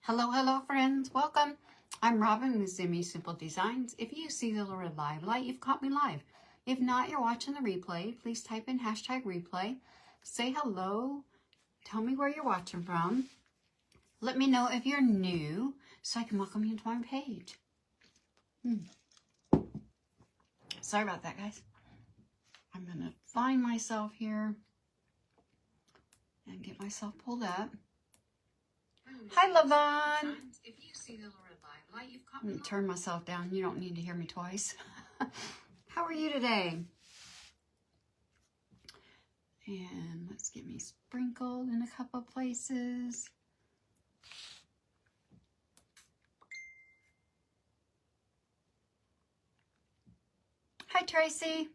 Hello, hello, friends. Welcome. I'm Robin with Zimmy Simple Designs. If you see the little red live light, you've caught me live. If not, you're watching the replay. Please type in hashtag replay. Say hello. Tell me where you're watching from. Let me know if you're new so I can welcome you to my page. Sorry about that, guys. I'm going to find myself here and get myself pulled up. Hi, Lavon. If you see the little red light, you've caught me. Let me turn myself down. You don't need to hear me twice. How are you today? And let's get me sprinkled in a couple places. Hi, Tracy.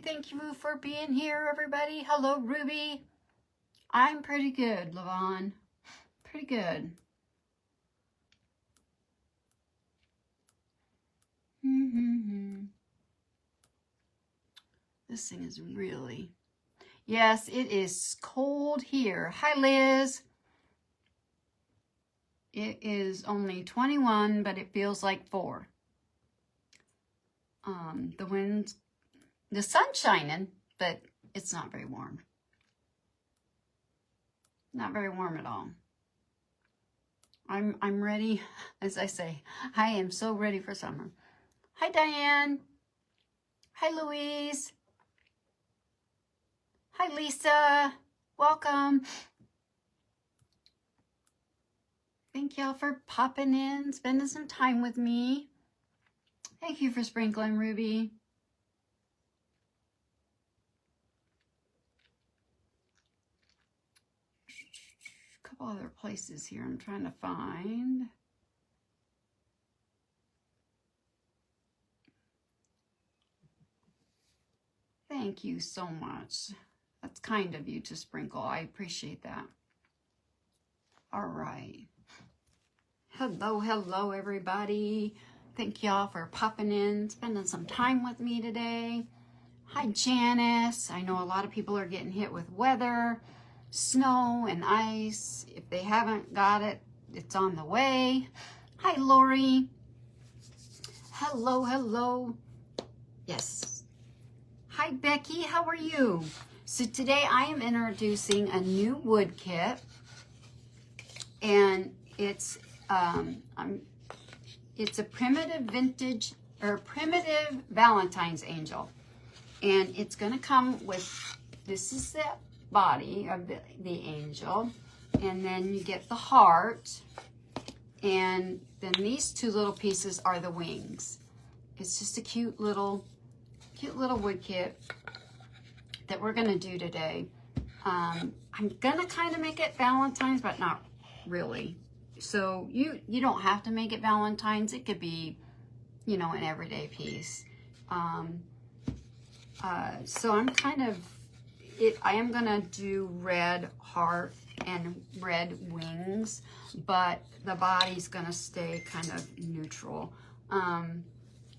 Thank you for being here, everybody. Hello, Ruby. I'm pretty good, Lavon. Pretty good. This thing is really... Yes, it is cold here. Hi, Liz. It is only 21, but it feels like 4. The wind's... The sun's shining, but it's not very warm. Not very warm at all. I'm ready, as I say. I am so ready for summer. Hi, Diane. Hi, Louise. Hi, Lisa. Welcome. Thank y'all for popping in, spending some time with me. Thank you for sprinkling, Ruby. A couple other places here I'm trying to find. Thank you so much. That's kind of you to sprinkle. I appreciate that. All right. Hello, everybody. Thank y'all for popping in, spending some time with me today. Hi, Janice. I know a lot of people are getting hit with weather, snow and ice. If they haven't got it, it's on the way. Hi, Lori. Hello. Yes. Hi, Becky. How are you? So today I am introducing a new wood kit, and it's a primitive vintage or primitive Valentine's Angel, and it's going to come with, this is the body of the angel, and then you get the heart, and then these two little pieces are the wings. It's just a cute little wood kit that we're going to do today. I'm going to kind of make it Valentine's, but not really. So you don't have to make it Valentine's. It could be, you know, an everyday piece. So I'm kind of, I am going to do red heart and red wings, but the body's going to stay kind of neutral.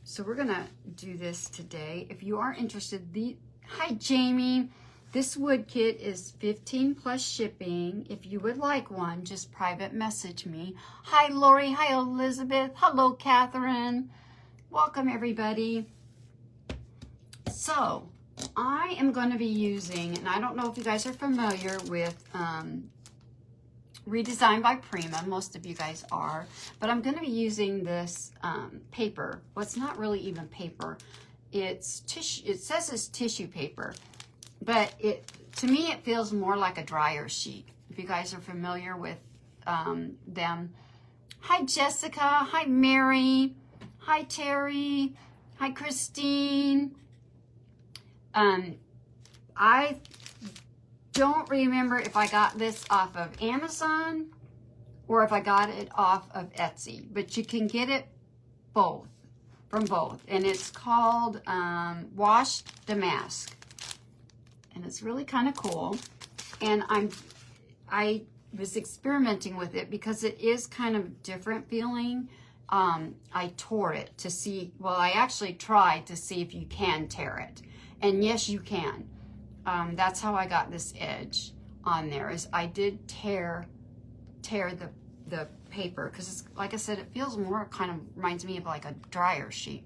So we're going to do this today. If you are interested, hi, Jamie. This wood kit is 15 plus shipping. If you would like one, just private message me. Hi, Lori. Hi, Elizabeth. Hello, Catherine. Welcome, everybody. So I am going to be using, and I don't know if you guys are familiar with Redesigned by Prima. Most of you guys are. But I'm going to be using this paper. Well, it's not really even paper. It's tissue. It says it's tissue paper. But to me, it feels more like a dryer sheet. If you guys are familiar with them. Hi, Jessica. Hi, Mary. Hi, Terry. Hi, Christine. I don't remember if I got this off of Amazon or if I got it off of Etsy. But you can get it from both. And it's called Wash Damask. And it's really kind of cool. And I was experimenting with it because it is kind of different feeling. I tore it to see, well, I actually tried to see if you can tear it. And yes, you can. That's how I got this edge on there, is I did tear the paper, because like I said, it feels more, kind of reminds me of like a dryer sheet.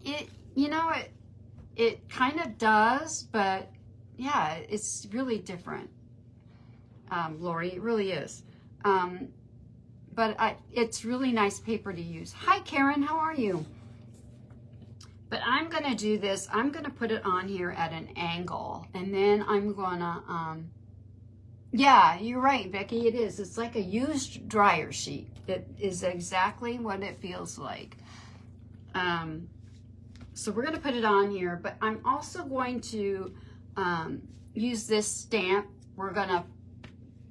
It kind of does, but yeah, it's really different, Lori, it really is. But it's really nice paper to use. Hi, Karen, how are you? But I'm gonna do this, I'm gonna put it on here at an angle, and then I'm gonna, yeah, you're right, Becky, it is. It's like a used dryer sheet. It is exactly what it feels like. So we're gonna put it on here, but I'm also going to use this stamp. We're gonna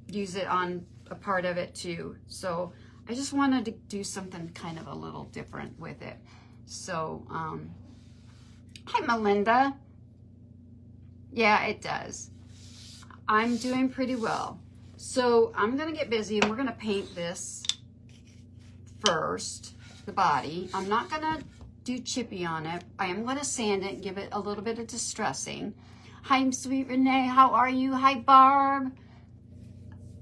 use it on a part of it too. So I just wanted to do something kind of a little different with it. So, hi Melinda. Yeah, it does. I'm doing pretty well. So I'm gonna get busy and we're gonna paint this first, the body. I'm not gonna do chippy on it. I am gonna sand it and give it a little bit of distressing. Hi, sweet Renee, how are you? Hi, Barb.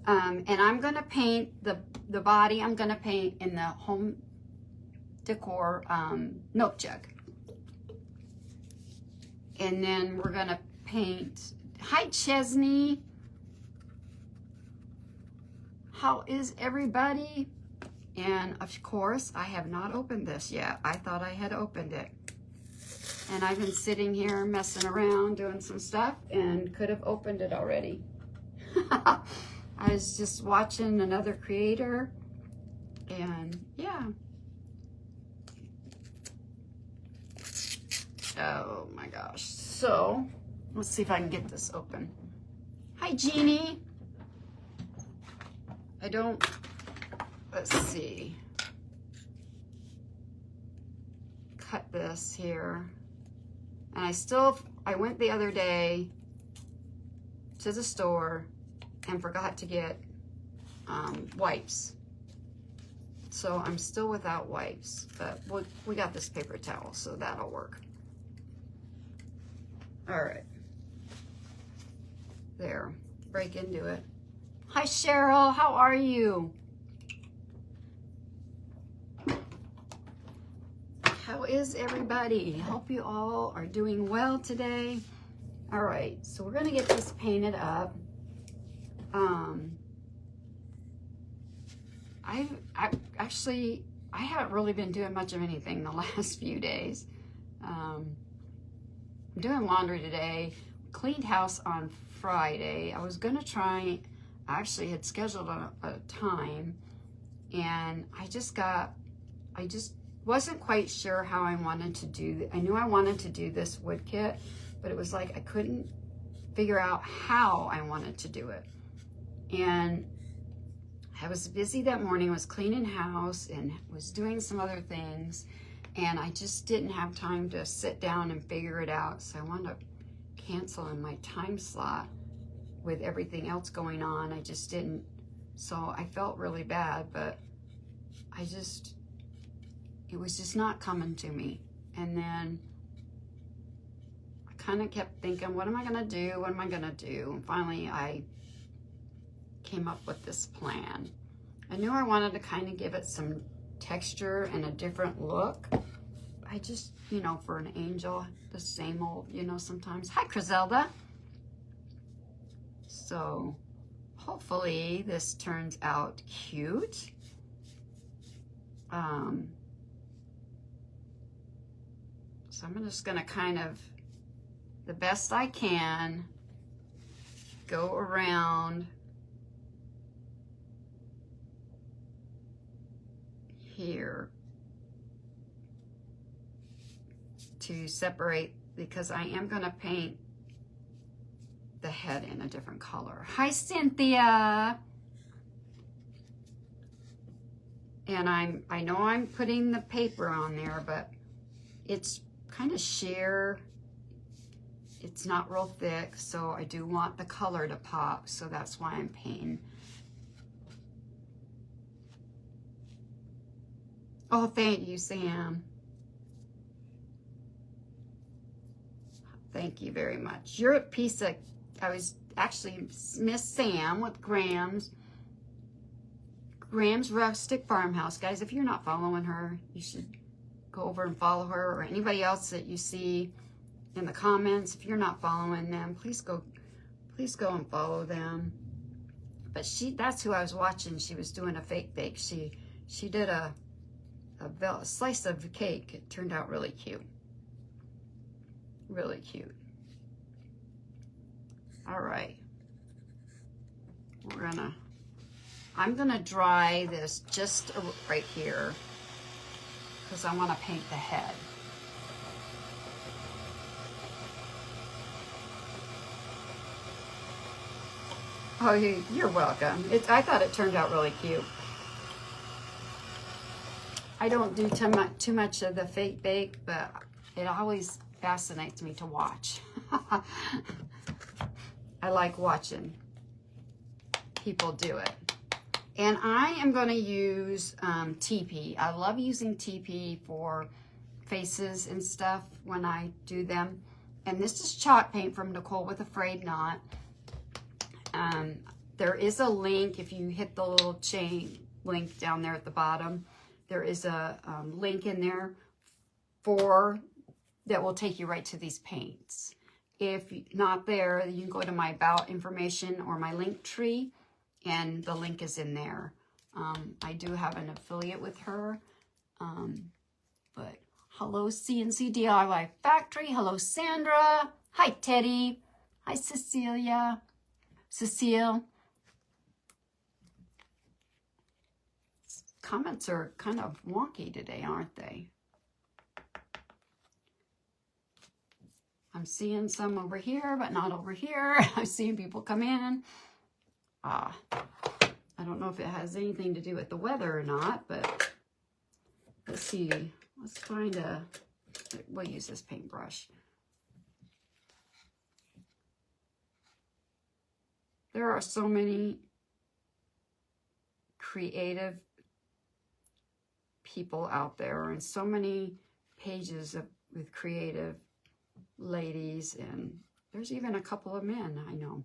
And I'm gonna paint the body. I'm gonna paint in the home decor milk jug. And then we're gonna paint. Hi, Chesney. How is everybody? And of course, I have not opened this yet. I thought I had opened it. And I've been sitting here messing around doing some stuff and could have opened it already. I was just watching another creator, and yeah. Oh my gosh. So let's see if I can get this open. Hi, Jeannie. Let's see. Cut this here. And I went the other day to the store and forgot to get wipes. So I'm still without wipes, but we got this paper towel, so that'll work. All right. There, break into it. Hi, Cheryl, how are you? How is everybody? Hope you all are doing well today. All right, so we're gonna get this painted up. I haven't really been doing much of anything the last few days. I'm doing laundry today, cleaned house on Friday. I was gonna try, I actually had scheduled a time, and I just wasn't quite sure how I wanted to do. I knew I wanted to do this wood kit, but it was like I couldn't figure out how I wanted to do it. And I was busy that morning, was cleaning house and was doing some other things, and I just didn't have time to sit down and figure it out. So I wound up canceling my time slot with everything else going on. I just didn't, so I felt really bad, but it was just not coming to me. And then I kind of kept thinking, what am I gonna do? What am I gonna do? And finally I came up with this plan. I knew I wanted to kind of give it some texture and a different look. I just, for an angel, the same old, sometimes. Hi, Criselda. So hopefully this turns out cute. So I'm just gonna kind of, the best I can, go around here to separate, because I am gonna paint the head in a different color. Hi, Cynthia. And I know I'm putting the paper on there, but it's kind of sheer. It's not real thick, so I do want the color to pop, so that's why I'm painting. Oh, thank you, Sam. Thank you very much. You're a piece of, I was actually Miss Sam with Graham's Rustic Farmhouse. Guys, if you're not following her, you should go over and follow her, or anybody else that you see in the comments. If you're not following them, please go and follow them. But that's who I was watching. She was doing a fake bake. She did a slice of cake. It turned out really cute. Really cute. All right. I'm gonna dry this just right here because I want to paint the head. Oh, you're welcome. I thought it turned out really cute. I don't do too much of the fake bake, but it always fascinates me to watch. I like watching people do it. And I am going to use TP. I love using TP for faces and stuff when I do them. And this is chalk paint from Nicole with a Frayed Knot. There is a link, if you hit the little chain link down there at the bottom, there is a link in there that will take you right to these paints. If not there, you can go to my about information or my link tree, and the link is in there. I do have an affiliate with her, but hello CNC DIY Factory. Hello Sandra. Hi Teddy. Hi Cecilia. Cecile. Comments are kind of wonky today, aren't they? I'm seeing some over here, but not over here. I'm seeing people come in. I don't know if it has anything to do with the weather or not, but let's see. Let's find we'll use this paintbrush. There are so many creative people out there, and so many pages with creative ladies, and there's even a couple of men I know.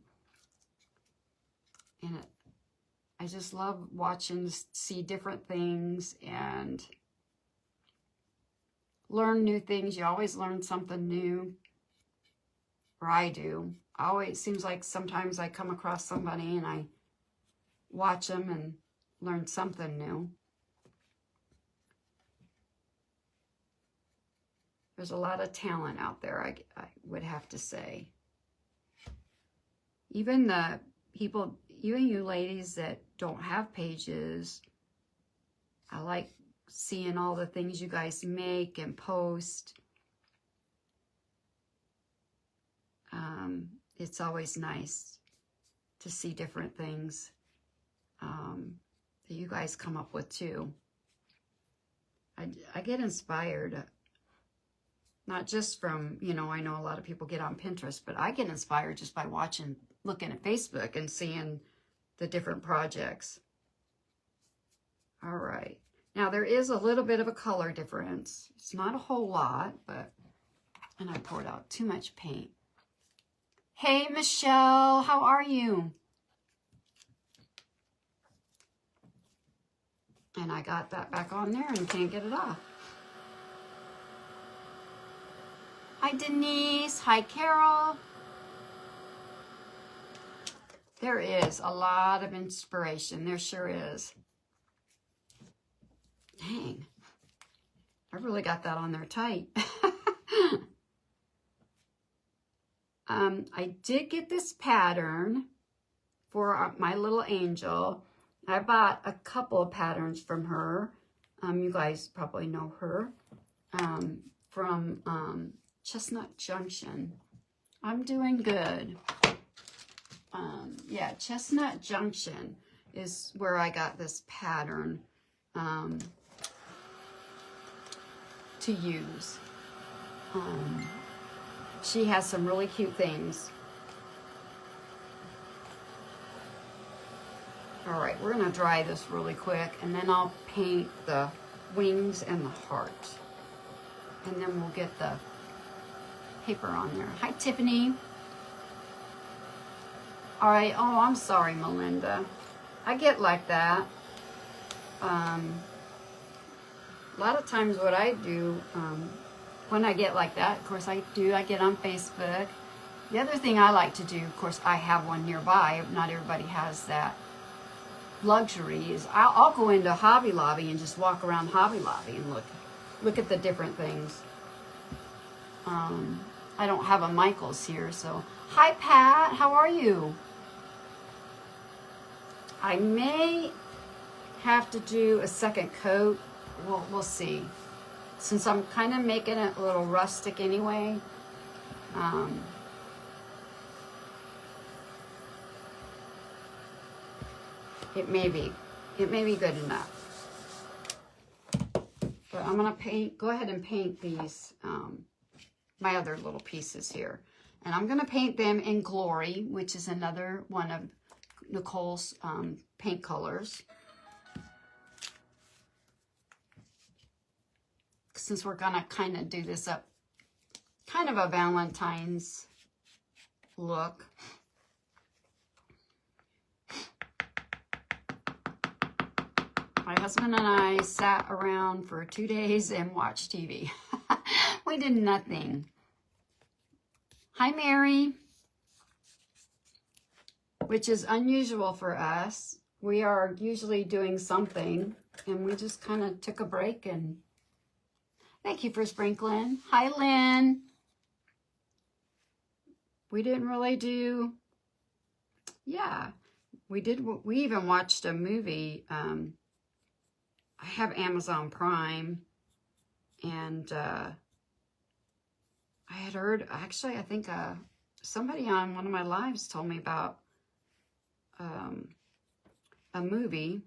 And I just love watching, see different things and learn new things. You always learn something new, or I do. It seems like sometimes I come across somebody and I watch them and learn something new. There's a lot of talent out there, I would have to say. Even the people, even you ladies that don't have pages, I like seeing all the things you guys make and post. It's always nice to see different things that you guys come up with too. I get inspired, not just from, I know a lot of people get on Pinterest, but I get inspired just by looking at Facebook and seeing the different projects. All right. Now there is a little bit of a color difference. It's not a whole lot, and I poured out too much paint. Hey, Michelle, how are you? And I got that back on there and can't get it off. Hi, Denise. Hi, Carol. There is a lot of inspiration. There sure is. Dang. I really got that on there tight. I did get this pattern for my little angel. I bought a couple of patterns from her. You guys probably know her. From Chestnut Junction. I'm doing good. Yeah, Chestnut Junction is where I got this pattern to use. She has some really cute things. All right, we're gonna dry this really quick, and then I'll paint the wings and the heart. And then we'll get the paper on there. Hi, Tiffany. All right. Oh, I'm sorry, Melinda. I get like that. A lot of times what I do, when I get like that, of course I get on Facebook. The other thing I like to do, of course, I have one nearby. Not everybody has that luxury. Is I'll go into Hobby Lobby and just walk around Hobby Lobby and look at the different things. I don't have a Michael's here, so hi Pat, how are you? I may have to do a second coat. We'll see. Since I'm kind of making it a little rustic anyway. It may be good enough. But I'm gonna go ahead and paint these, my other little pieces here. And I'm gonna paint them in Glory, which is another one of Nicole's paint colors. Since we're gonna kind of do this up, kind of a Valentine's look. My husband and I sat around for 2 days and watched TV. We did nothing. Hi, Mary. Which is unusual for us. We are usually doing something, and we just kind of took a break. And thank you for sprinkling. Hi, Lynn. We didn't really do, yeah, we did. We even watched a movie. I have Amazon Prime, and I had heard, actually, I think somebody on one of my lives told me about a movie.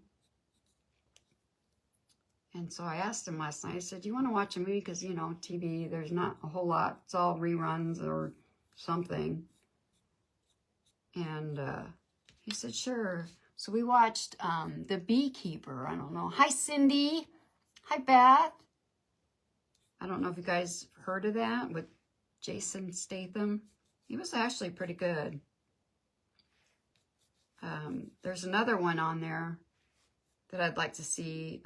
And so I asked him last night, I said, do you want to watch a movie? Because, you know, TV, there's not a whole lot. It's all reruns or something. And he said, sure. So we watched The Beekeeper. I don't know. Hi, Cindy. Hi, Beth. I don't know if you guys heard of that with Jason Statham. He was actually pretty good. There's another one on there that I'd like to see,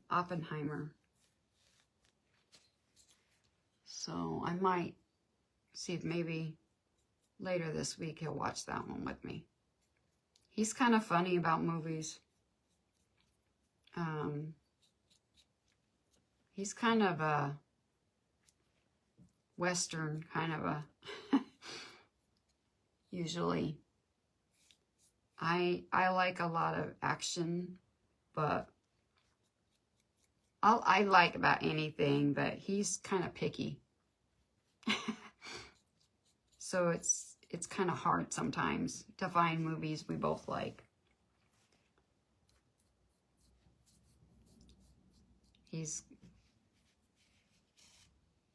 Oppenheimer. So I might see if maybe later this week he'll watch that one with me. He's kind of funny about movies. He's kind of a Western, kind of a, usually. I like a lot of action, but I like about anything, but he's kind of picky. So it's kind of hard sometimes to find movies we both like.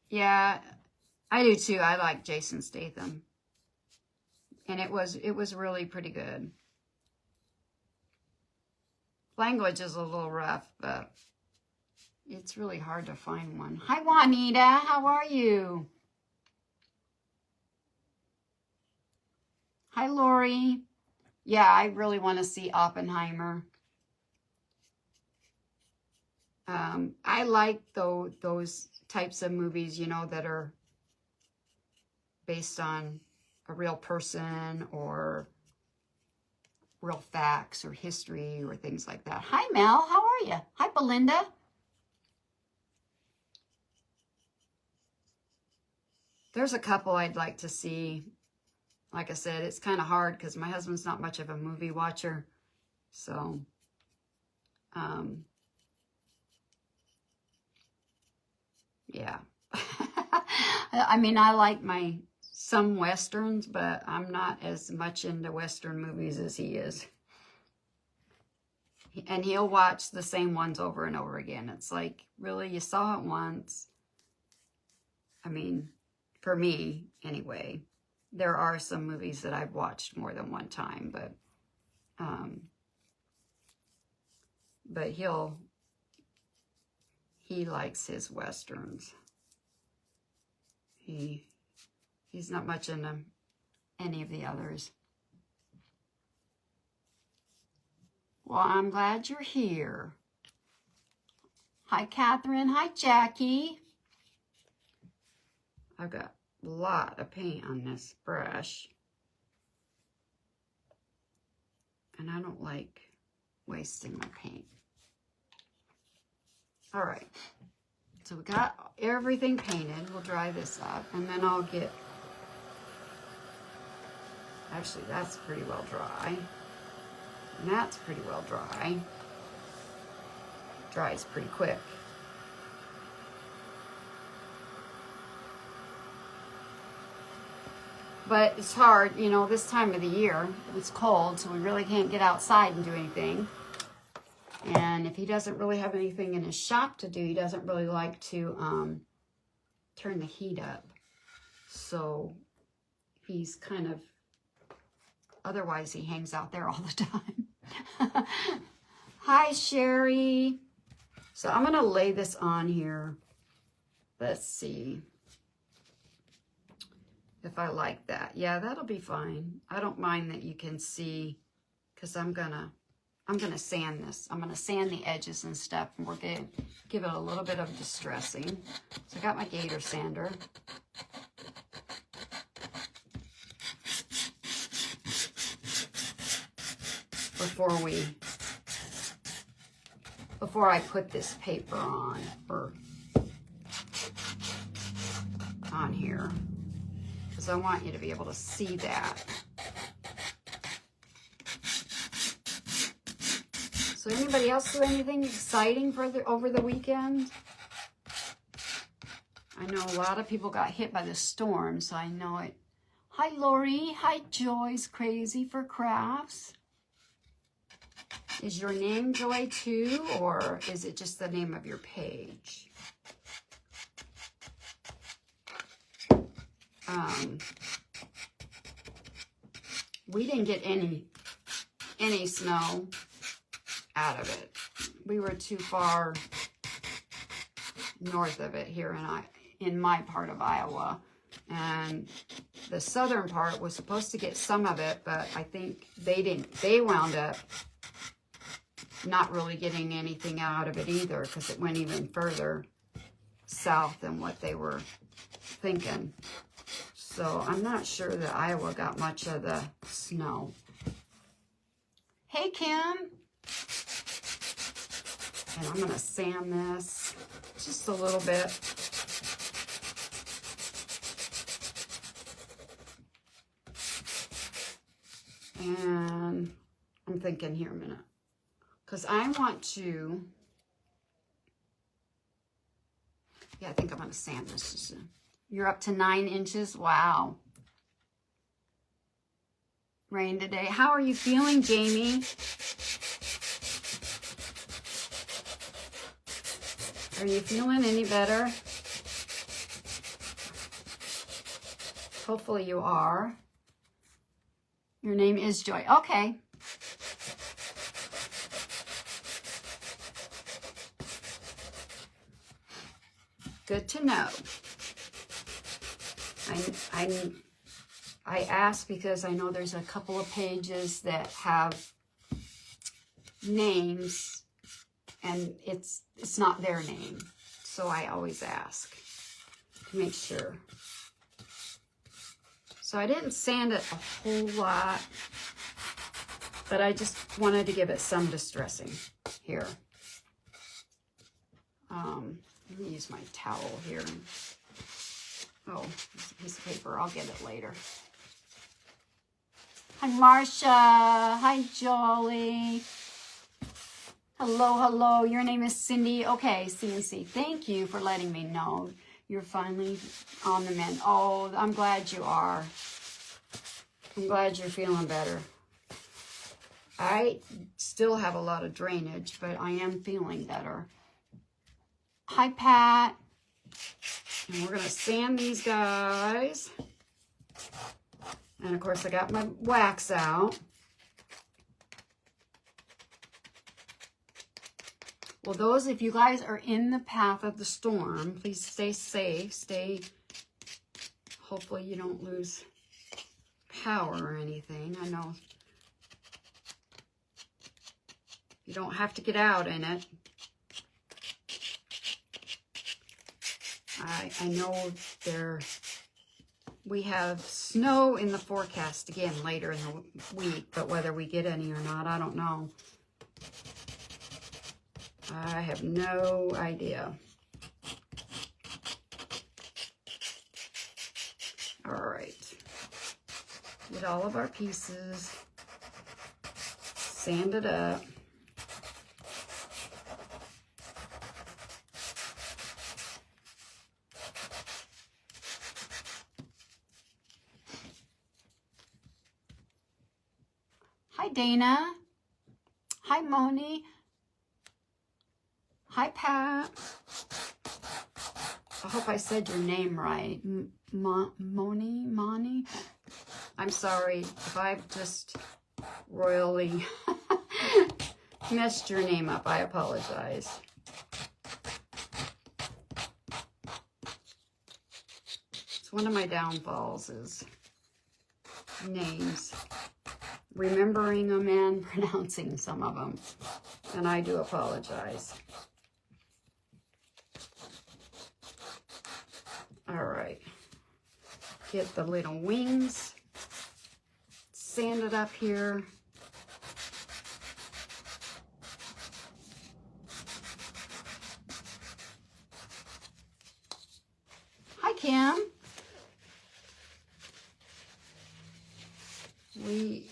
Yeah, I do too. I like Jason Statham. And it was really pretty good. Language is a little rough, but it's really hard to find one. Hi, Juanita. How are you? Hi, Lori. Yeah, I really want to see Oppenheimer. I like those types of movies, you know, that are based on a real person or real facts or history or things like that. Hi, Mel. How are you? Hi, Belinda. There's a couple I'd like to see. Like I said, it's kind of hard because my husband's not much of a movie watcher. So, yeah. I mean, I like some Westerns, but I'm not as much into Western movies as he is. And he'll watch the same ones over and over again. It's like, really, you saw it once. I mean, for me, anyway. There are some movies that I've watched more than one time, but he'll he likes his Westerns. He's not much into any of the others. Well, I'm glad you're here. Hi, Catherine. Hi, Jackie. I've got a lot of paint on this brush. And I don't like wasting my paint. All right. So we got everything painted. We'll dry this up, and then I'll get, actually that's pretty well dry. And that's pretty well dry. Dries pretty quick. But it's hard, you know, this time of the year. It's cold, so we really can't get outside and do anything. And if he doesn't really have anything in his shop to do, he doesn't really like to turn the heat up. So he's kind of, otherwise he hangs out there all the time. Hi, Sherry. So I'm going to lay this on here. Let's see if I like that. Yeah, that'll be fine. I don't mind that you can see, because I'm gonna sand this. I'm gonna sand the edges and stuff, and we're gonna give it a little bit of distressing. So I got my gator sander. Before I put this paper on, or on here, because I want you to be able to see that. So anybody else do anything exciting for over the weekend? I know a lot of people got hit by the storm, so I know it. Hi, Lori. Hi, Joy's Crazy for Crafts. Is your name Joy too, or is it just the name of your page? We didn't get any snow out of it. We were too far north of it here in my part of Iowa, and the southern part was supposed to get some of it, but I think they didn't. They wound up not really getting anything out of it either, because it went even further south than what they were thinking. So I'm not sure that Iowa got much of the snow. Hey, Kim. And I'm going to sand this just a little bit. And I'm thinking here a minute, because I want to, yeah, I think I'm going to sand this just You're up to 9 inches. Wow. Rain today. How are you feeling, Jamie? Are you feeling any better? Hopefully you are. Your name is Joy. Okay. Good to know. I asked because I know there's a couple of pages that have names and it's not their name. So I always ask to make sure. So I didn't sand it a whole lot, but I just wanted to give it some distressing here. Let me use my towel here. Oh, there's a piece of paper. I'll get it later. Hi, Marcia. Hi, Jolly. Hello, hello. Your name is Cindy. Okay, CNC. Thank you for letting me know you're finally on the mend. Oh, I'm glad you are. I'm glad you're feeling better. I still have a lot of drainage, but I am feeling better. Hi, Pat. And we're going to sand these guys. And, of course, I got my wax out. Well, those, if you guys are in the path of the storm, please stay safe. Hopefully you don't lose power or anything. I know you don't have to get out in it. I know we have snow in the forecast again later in the week, but whether we get any or not, I don't know. I have no idea. All right. Get all of our pieces. Sand it up. Hi, Dana. Hi, Moni. Hi, Pat. I hope I said your name right. Moni? I'm sorry if I've just royally messed your name up. I apologize. It's one of my downfalls is names. Remembering them and pronouncing some of them. And I do apologize. All right. Get the little wings. Sand it up here. Hi, Kim. The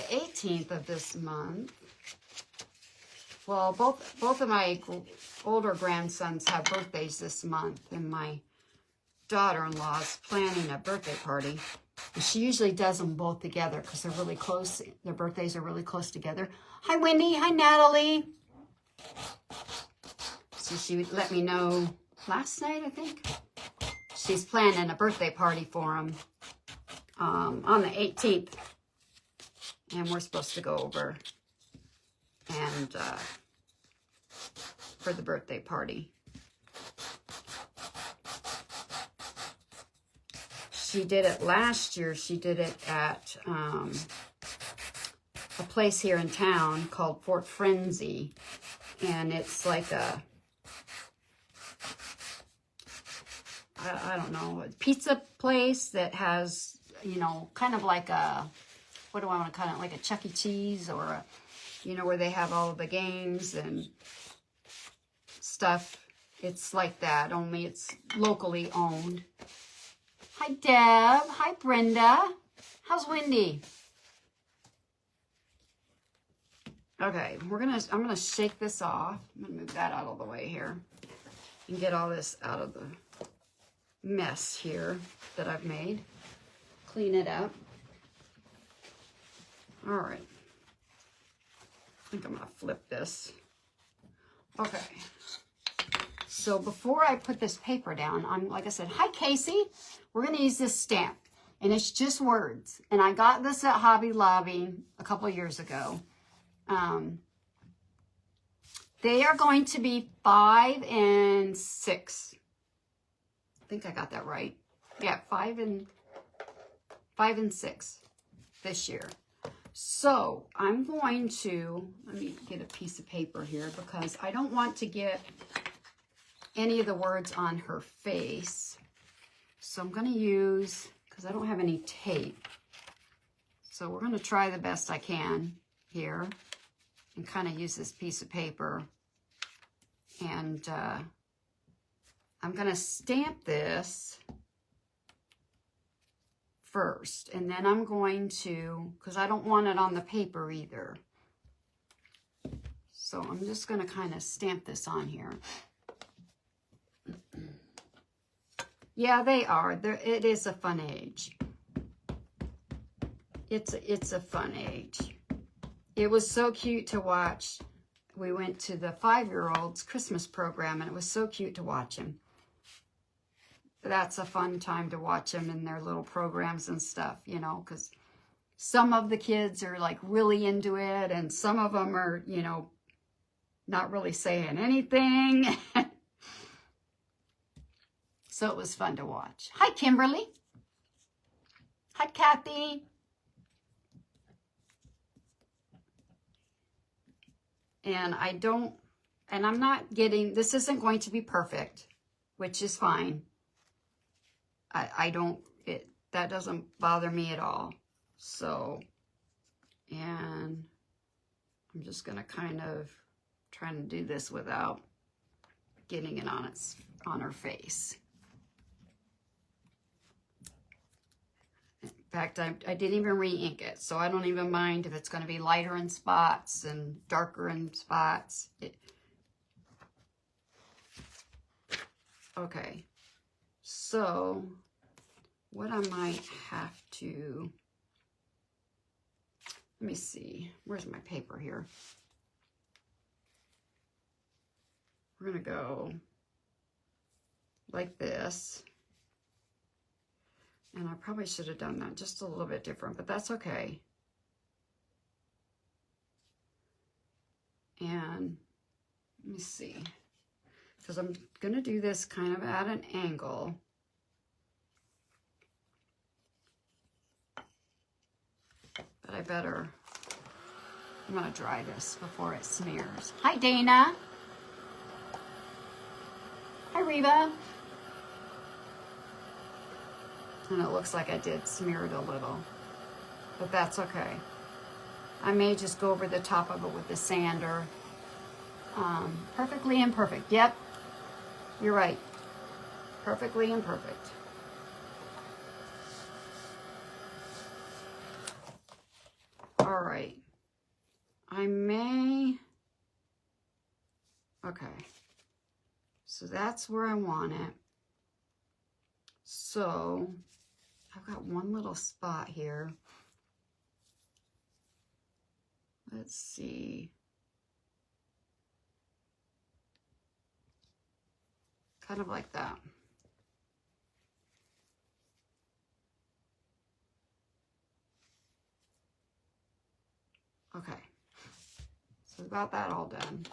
18th of this month, well, both of my older grandsons have birthdays this month, and my daughter-in-law is planning a birthday party. And she usually does them both together because they're really close. Their birthdays are really close together. Hi, Wendy. Hi, Natalie. So she let me know last night, I think. She's planning a birthday party for them on the 18th. And we're supposed to go over and for the birthday party. She did it last year. She did it at a place here in town called Fort Frenzy. And it's like a, I don't know, a pizza place that has, you know, kind of like a, what do I want to call it, like a Chuck E. Cheese or, a, you know, where they have all of the games and stuff. It's like that, only it's locally owned. Hi, Deb. Hi, Brenda. How's Wendy? Okay, I'm gonna shake this off. I'm gonna move that out of the way here and get all this out of the mess here that I've made. Clean it up. All right. I think I'm gonna flip this. Okay. So before I put this paper down, like I said, hi Casey. We're gonna use this stamp, and it's just words. And I got this at Hobby Lobby a couple of years ago. They are going to be 5 and 6. I think I got that right. Yeah, 5 and 6 this year. So I'm going to, let me get a piece of paper here because I don't want to get any of the words on her face. So I'm going to use, because I don't have any tape. So we're going to try the best I can here and kind of use this piece of paper. And I'm going to stamp this first, and then I'm going to, because I don't want it on the paper either. So I'm just going to kind of stamp this on here. Yeah, they are. It is a fun age. It's a fun age. It was so cute to watch. We went to the 5-year-olds Christmas program, and it was so cute to watch them. That's a fun time to watch them in their little programs and stuff, you know, because some of the kids are like really into it, and some of them are, you know, not really saying anything. So it was fun to watch. Hi, Kimberly. Hi, Kathy. And I'm not getting, this isn't going to be perfect, which is fine. That doesn't bother me at all. So, and I'm just going to kind of try to do this without getting it on her face. In fact, I didn't even re-ink it, so I don't even mind if it's going to be lighter in spots and darker in spots. Okay, so what I might have to, let me see, where's my paper here? We're going to go like this. And I probably should have done that just a little bit different, but that's okay. And let me see, because I'm going to do this kind of at an angle. But I'm going to dry this before it smears. Hi, Dana. Hi, Reba. And it looks like I did smear it a little, but that's okay. I may just go over the top of it with the sander. Perfectly imperfect. Yep, you're right. Perfectly imperfect. All right. Okay. So that's where I want it. So I've got one little spot here. Let's see. Kind of like that. Okay. So we've got that all done.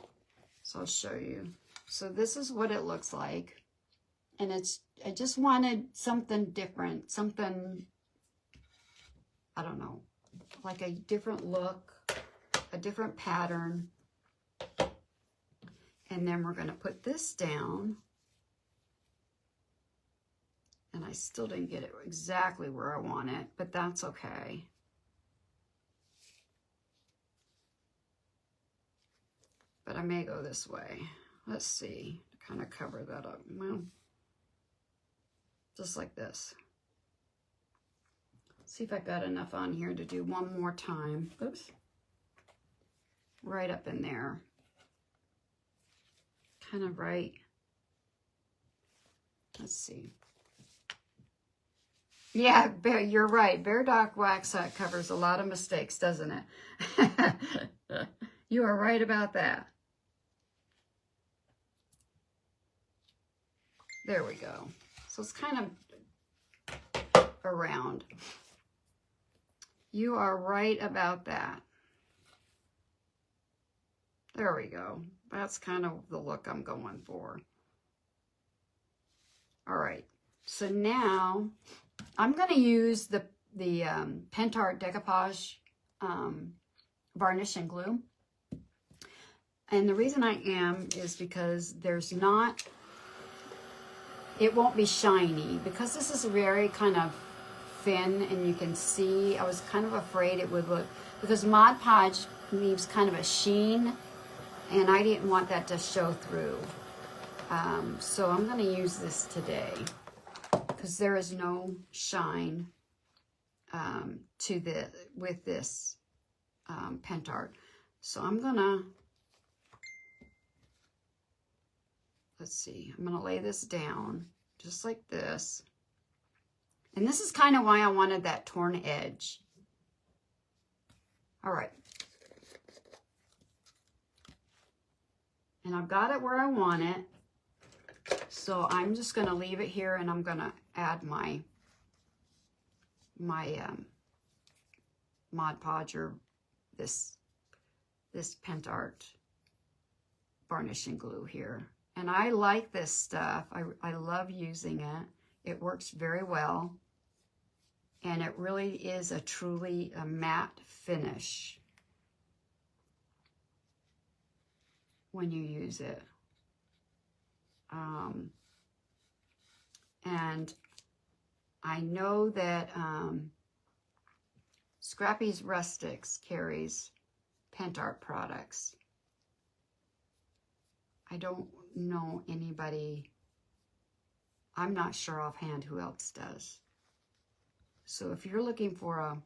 So I'll show you. So this is what it looks like. And I just wanted something different, something, I don't know, like a different look, a different pattern. And then we're going to put this down. And I still didn't get it exactly where I want it, but that's okay. But I may go this way. Let's see, to kind of cover that up. Well, just like this. See if I got enough on here to do one more time. Oops. Right up in there. Kind of right. Let's see. Yeah, you're right. Bear Dock Wax covers a lot of mistakes, doesn't it? You are right about that. There we go. So it's kind of around. You are right about that. There we go. That's kind of the look I'm going for. All right. So now I'm going to use the Pentart decoupage varnish and glue. And the reason I am is because it won't be shiny. Because this is very kind of thin and you can see, I was kind of afraid it would look, because Mod Podge leaves kind of a sheen and I didn't want that to show through. So I'm going to use this today because there is no shine with this Pentart. So I'm going to, let's see, I'm going to lay this down just like this. And this is kind of why I wanted that torn edge. All right. And I've got it where I want it. So I'm just going to leave it here and I'm going to add my Mod Podge or this Pent Art varnishing glue here. And I like this stuff. I love using it. It works very well. And it really is a truly a matte finish when you use it. And I know that Scrappy's Rustics carries Pent Art products. I don't know anybody, I'm not sure offhand who else does. So if you're looking for a,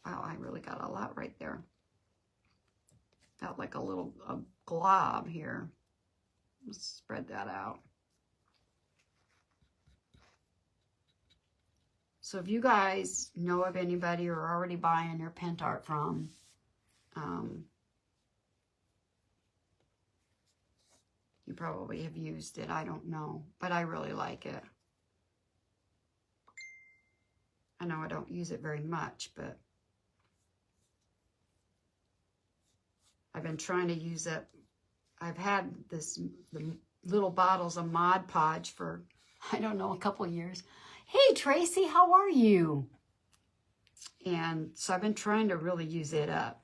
wow, I really got a lot right there. Got like a glob here. Let's spread that out. So if you guys know of anybody or are already buying your Pent Art from, you probably have used it. I don't know, but I really like it. I know I don't use it very much, but I've been trying to use it. I've had the little bottles of Mod Podge for, I don't know, a couple of years. Hey, Tracy, how are you? And so I've been trying to really use it up.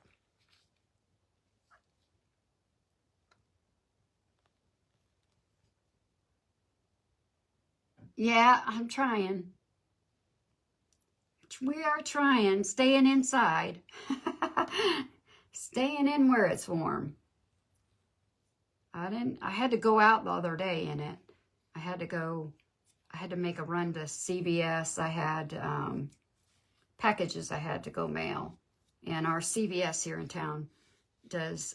Yeah, I'm trying. We are trying, staying inside. Staying in where it's warm. I had to go out the other day in it. I had to make a run to CVS. I had packages I had to go mail. And our CVS here in town does,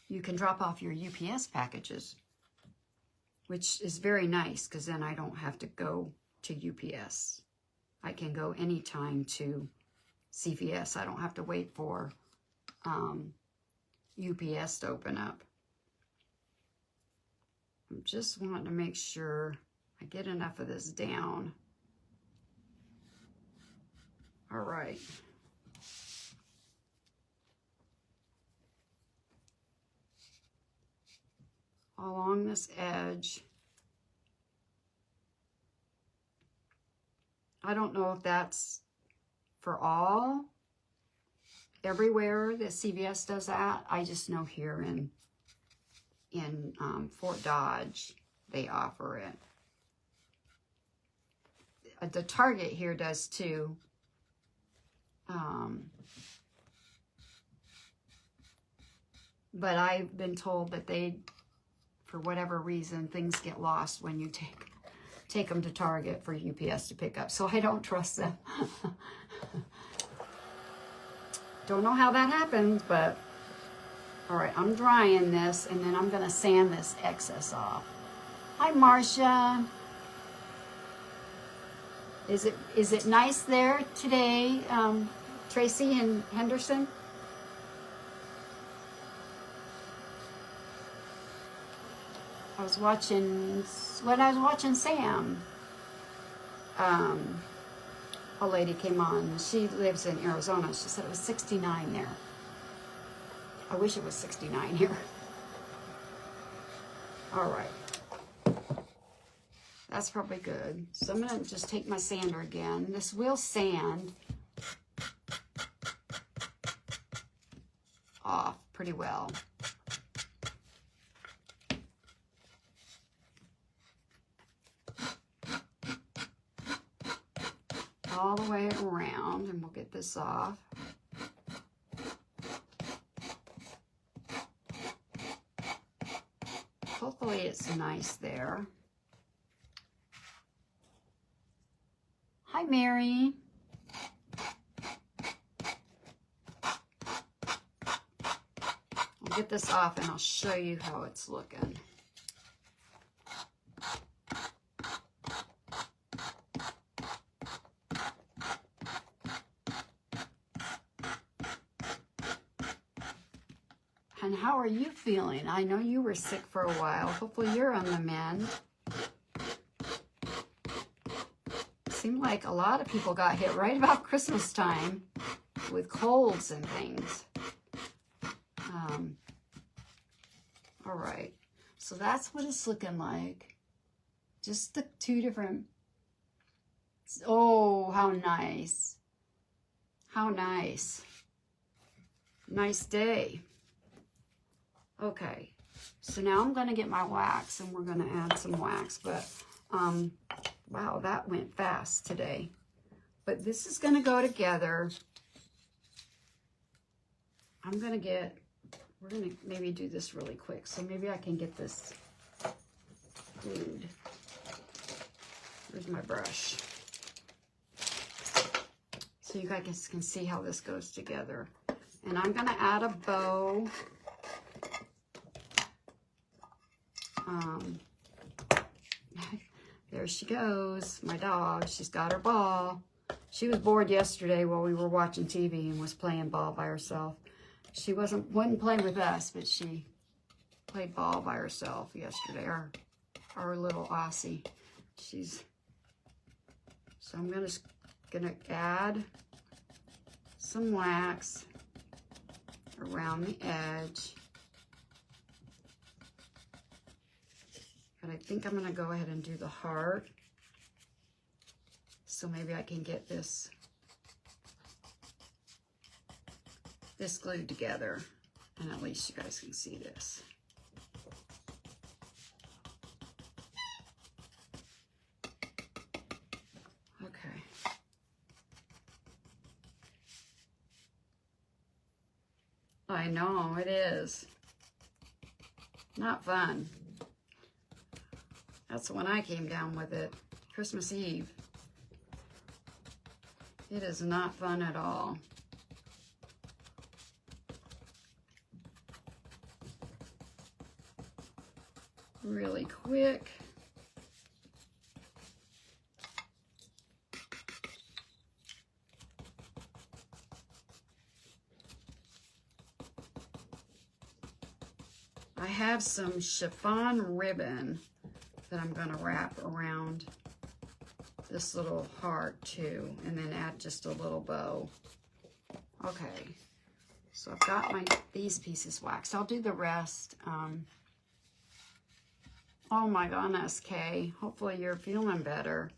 you can drop off your UPS packages, which is very nice because then I don't have to go to UPS. I can go anytime to CVS. I don't have to wait for UPS to open up. I'm just wanting to make sure I get enough of this down. All right. Along this edge. I don't know if that's for all, everywhere that CVS does that. I just know here in Fort Dodge, they offer it. The Target here does too. But I've been told that they, for whatever reason, things get lost when you take them to Target for UPS to pick up. So I don't trust them. Don't know how that happens, but all right, I'm drying this and then I'm going to sand this excess off. Hi, Marcia. Is it nice there today, Tracy and Henderson? I was watching Sam, a lady came on. She lives in Arizona. She said it was 69 there. I wish it was 69 here. All right. That's probably good. So I'm going to just take my sander again. This will sand off pretty well. All the way around, and we'll get this off. Hopefully it's nice there. Hi, Mary. I'll get this off and I'll show you how it's looking. And how are you feeling? I know you were sick for a while. Hopefully you're on the mend. Seemed like a lot of people got hit right about Christmas time. with colds and things. All right, so that's what it's looking like. Just the two different. Oh, how nice. How nice. Nice day. Okay, so now I'm going to get my wax and we're going to add some wax. But, wow, that went fast today. But this is going to go together. We're going to maybe do this really quick. So maybe I can get this glued. Where's my brush? So you guys can see how this goes together. And I'm going to add a bow. There she goes, my dog. She's got her ball. She was bored yesterday while we were watching TV and was playing ball by herself. She wasn't playing with us, but she played ball by herself yesterday. Our little Aussie. So I'm gonna add some wax around the edge. But I think I'm gonna go ahead and do the heart. So maybe I can get this glued together, and at least you guys can see this. Okay. I know, it is. Not fun. That's when I came down with it, Christmas Eve. It is not fun at all. Really quick. I have some chiffon ribbon that I'm going to wrap around this little heart too, and then add just a little bow. Okay, so I've got these pieces waxed. I'll do the rest. Oh my goodness, Kay. Hopefully you're feeling better.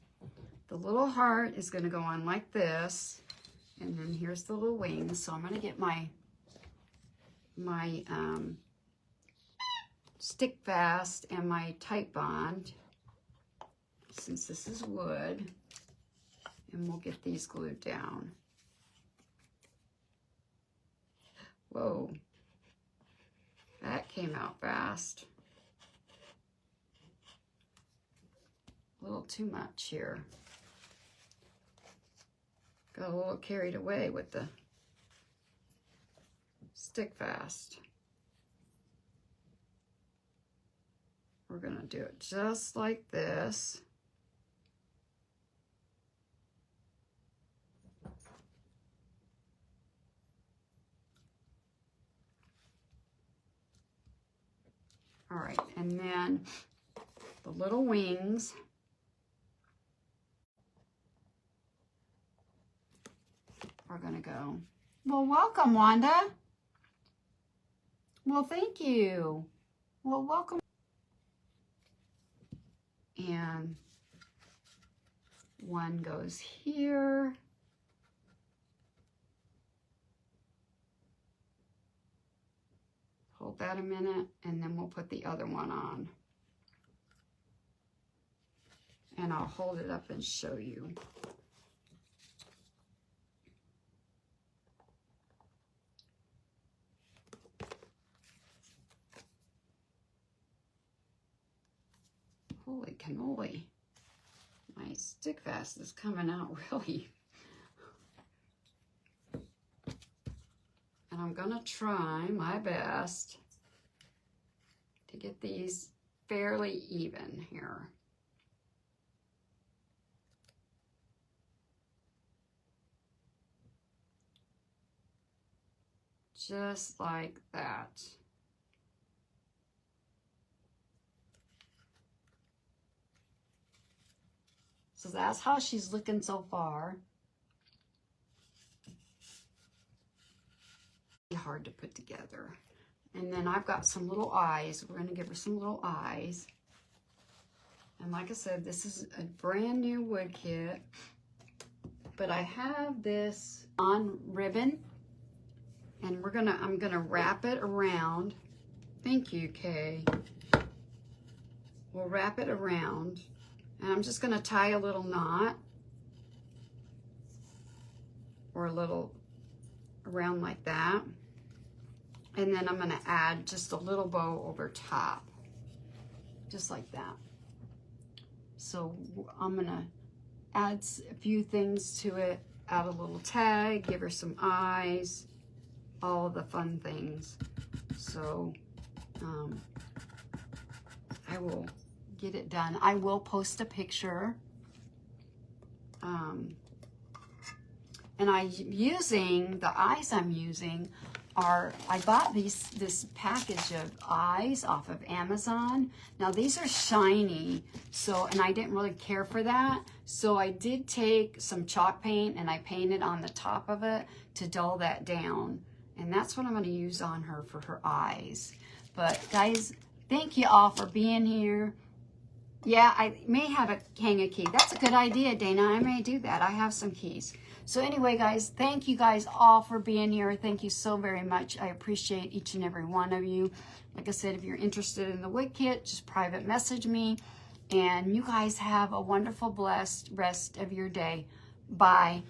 The little heart is going to go on like this, and then here's the little wings. So I'm going to get my stick fast and my tight bond, since this is wood, and we'll get these glued down. Whoa, that came out fast. A little too much here. Got a little carried away with the stick fast. We're going to do it just like this. All right, and then the little wings. Are going to go. Well, welcome, Wanda. Well, thank you. Well, welcome. And one goes here. Hold that a minute, and then we'll put the other one on. And I'll hold it up and show you. Holy cannoli. My stick fast is coming out really. And I'm gonna try my best to get these fairly even here. Just like that. So that's how she's looking so far. hard to put together. And then I've got some little eyes. We're going to give her some little eyes. And like I said, this is a brand new wood kit. But I have this on ribbon. And I'm gonna wrap it around. Thank you, Kay. We'll wrap it around. And I'm just gonna tie a little knot. Or a little around like that. And then I'm gonna add just a little bow over top. Just like that. So I'm gonna add a few things to it. Add a little tag, give her some eyes, all the fun things. So I will get it done. I will post a picture. And the eyes I'm using are, I bought this package of eyes off of Amazon. Now these are shiny, so, and I didn't really care for that. So I did take some chalk paint and I painted on the top of it to dull that down. And that's what I'm gonna use on her for her eyes. But guys, thank you all for being here. Yeah, I may hang a key. That's a good idea, Dana. I may do that. I have some keys. So anyway, guys, thank you guys all for being here. Thank you so very much. I appreciate each and every one of you. Like I said, if you're interested in the wood kit, just private message me. And you guys have a wonderful, blessed rest of your day. Bye.